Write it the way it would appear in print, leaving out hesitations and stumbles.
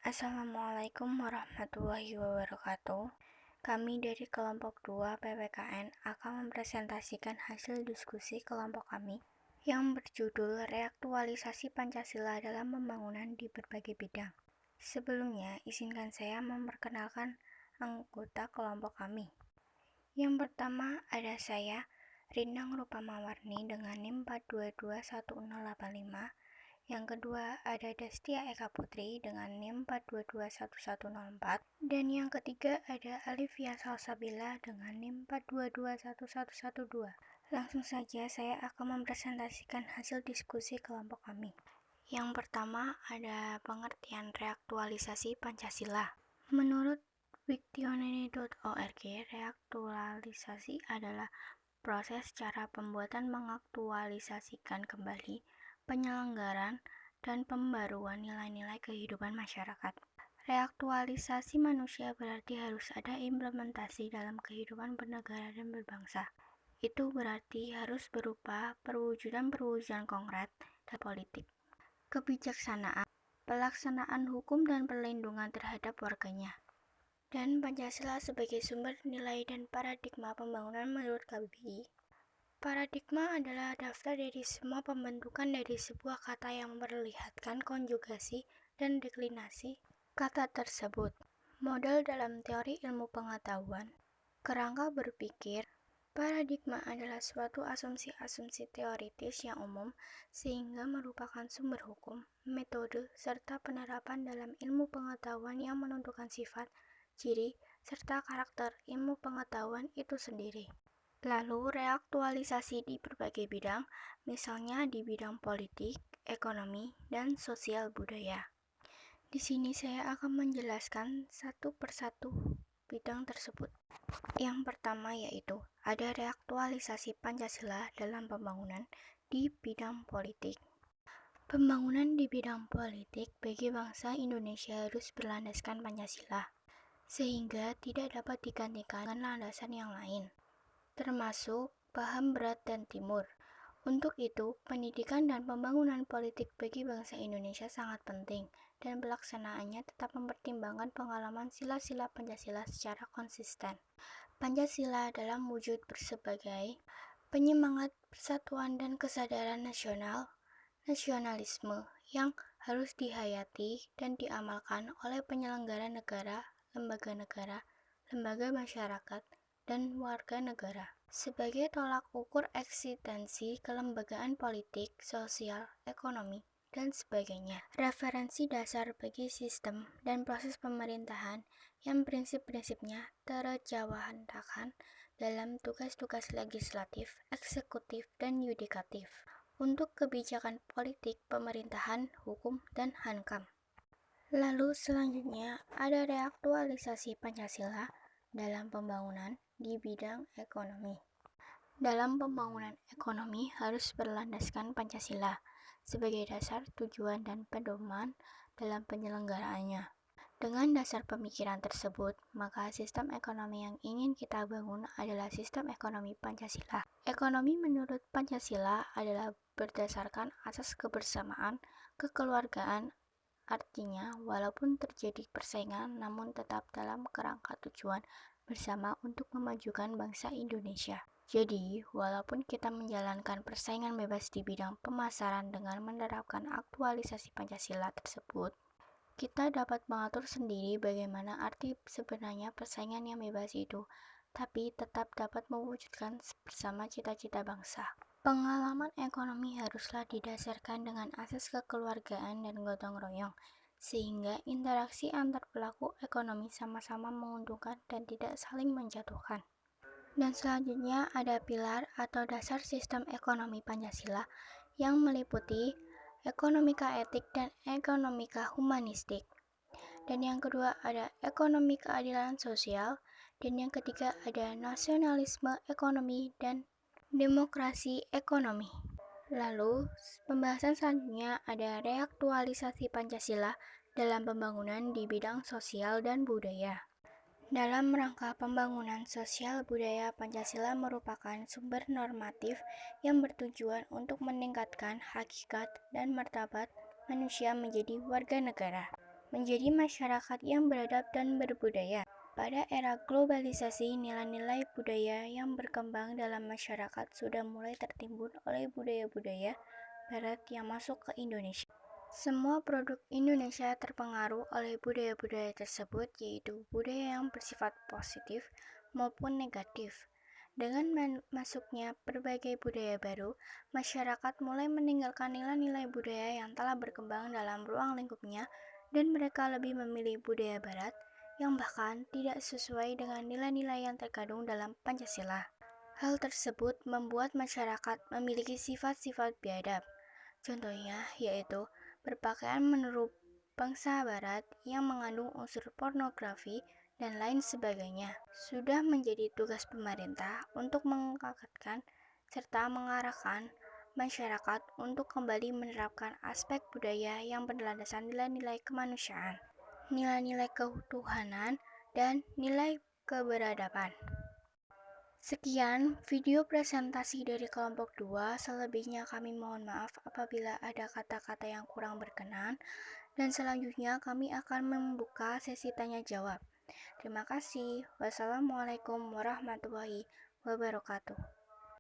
Assalamualaikum warahmatullahi wabarakatuh. Kami dari kelompok 2 PPKN akan mempresentasikan hasil diskusi kelompok kami yang berjudul Reaktualisasi Pancasila dalam Pembangunan di Berbagai Bidang. Sebelumnya, izinkan saya memperkenalkan anggota kelompok kami. Yang pertama ada saya, Rindang Rupamawarni dengan NIM 4221085. Yang kedua ada Destia Eka Putri dengan NIM 4221104. Dan yang ketiga ada Alivia Salsabila dengan NIM 4221112. Langsung saja saya akan mempresentasikan hasil diskusi kelompok kami. Yang pertama ada pengertian reaktualisasi Pancasila. Menurut wiktionary.org, reaktualisasi adalah proses cara pembuatan mengaktualisasikan kembali penyelenggaran dan pembaruan nilai-nilai kehidupan masyarakat. Reaktualisasi manusia berarti harus ada implementasi dalam kehidupan bernegara dan berbangsa. Itu berarti harus berupa perwujudan konkret dan politik, kebijaksanaan, pelaksanaan hukum dan perlindungan terhadap warganya. Dan Pancasila sebagai sumber nilai dan paradigma pembangunan menurut KBBI. Paradigma adalah daftar dari semua pembentukan dari sebuah kata yang memperlihatkan konjugasi dan deklinasi kata tersebut. Model dalam teori ilmu pengetahuan. Kerangka berpikir. Paradigma adalah suatu asumsi-asumsi teoritis yang umum sehingga merupakan sumber hukum, metode, serta penerapan dalam ilmu pengetahuan yang menentukan sifat, ciri, serta karakter ilmu pengetahuan itu sendiri. Lalu reaktualisasi di berbagai bidang, misalnya di bidang politik, ekonomi, dan sosial budaya. Di sini saya akan menjelaskan satu persatu bidang tersebut. Yang pertama yaitu ada reaktualisasi Pancasila dalam pembangunan di bidang politik. Pembangunan di bidang politik bagi bangsa Indonesia harus berlandaskan Pancasila, sehingga tidak dapat digantikan dengan landasan yang lain, termasuk paham barat dan timur. Untuk itu, pendidikan dan pembangunan politik bagi bangsa Indonesia sangat penting, dan pelaksanaannya tetap mempertimbangkan pengalaman sila-sila Pancasila secara konsisten. Pancasila dalam wujud sebagai penyemangat persatuan dan kesadaran nasionalisme yang harus dihayati dan diamalkan oleh penyelenggara negara, lembaga masyarakat, dan warga negara sebagai tolak ukur eksistensi kelembagaan politik, sosial, ekonomi, dan sebagainya. Referensi dasar bagi sistem dan proses pemerintahan yang prinsip-prinsipnya terjawantahkan dalam tugas-tugas legislatif, eksekutif, dan yudikatif untuk kebijakan politik, pemerintahan, hukum, dan hankam. Lalu selanjutnya ada reaktualisasi Pancasila dalam pembangunan di bidang ekonomi. Dalam pembangunan ekonomi harus berlandaskan Pancasila sebagai dasar tujuan dan pedoman dalam penyelenggaraannya. Dengan dasar pemikiran tersebut, maka sistem ekonomi yang ingin kita bangun adalah sistem ekonomi Pancasila. Ekonomi menurut Pancasila adalah berdasarkan asas kebersamaan, kekeluargaan. Artinya, walaupun terjadi persaingan, namun tetap dalam kerangka tujuan bersama untuk memajukan bangsa Indonesia. Jadi, walaupun kita menjalankan persaingan bebas di bidang pemasaran dengan menerapkan aktualisasi Pancasila tersebut, kita dapat mengatur sendiri bagaimana arti sebenarnya persaingan yang bebas itu, tapi tetap dapat mewujudkan bersama cita-cita bangsa. Pengalaman ekonomi haruslah didasarkan dengan asas kekeluargaan dan gotong royong, sehingga interaksi antar pelaku ekonomi sama-sama menguntungkan dan tidak saling menjatuhkan. Dan selanjutnya ada pilar atau dasar sistem ekonomi Pancasila yang meliputi ekonomika etik dan ekonomika humanistik. Dan yang kedua ada ekonomi keadilan sosial, dan yang ketiga ada nasionalisme ekonomi dan demokrasi ekonomi. Lalu, pembahasan selanjutnya ada reaktualisasi Pancasila dalam pembangunan di bidang sosial dan budaya. Dalam rangka pembangunan sosial budaya, Pancasila merupakan sumber normatif yang bertujuan untuk meningkatkan hakikat dan martabat manusia menjadi warga negara. menjadi masyarakat yang beradab dan berbudaya. Pada era globalisasi, nilai-nilai budaya yang berkembang dalam masyarakat sudah mulai tertimbun oleh budaya-budaya Barat yang masuk ke Indonesia. Semua produk Indonesia terpengaruh oleh budaya-budaya tersebut, yaitu budaya yang bersifat positif maupun negatif. Dengan masuknya berbagai budaya baru, masyarakat mulai meninggalkan nilai-nilai budaya yang telah berkembang dalam ruang lingkupnya dan mereka lebih memilih budaya barat yang bahkan tidak sesuai dengan nilai-nilai yang terkandung dalam Pancasila. Hal tersebut membuat masyarakat memiliki sifat-sifat biadab. Contohnya yaitu berpakaian menurut bangsa barat yang mengandung unsur pornografi dan lain sebagainya. Sudah menjadi tugas pemerintah untuk mengangkatkan serta mengarahkan masyarakat untuk kembali menerapkan aspek budaya yang berlandaskan nilai-nilai kemanusiaan, nilai-nilai ketuhanan, dan nilai keberadaban. Sekian video presentasi dari kelompok 2. Selebihnya kami mohon maaf apabila ada kata-kata yang kurang berkenan, dan selanjutnya kami akan membuka sesi tanya jawab. Terima kasih. Wassalamualaikum warahmatullahi wabarakatuh.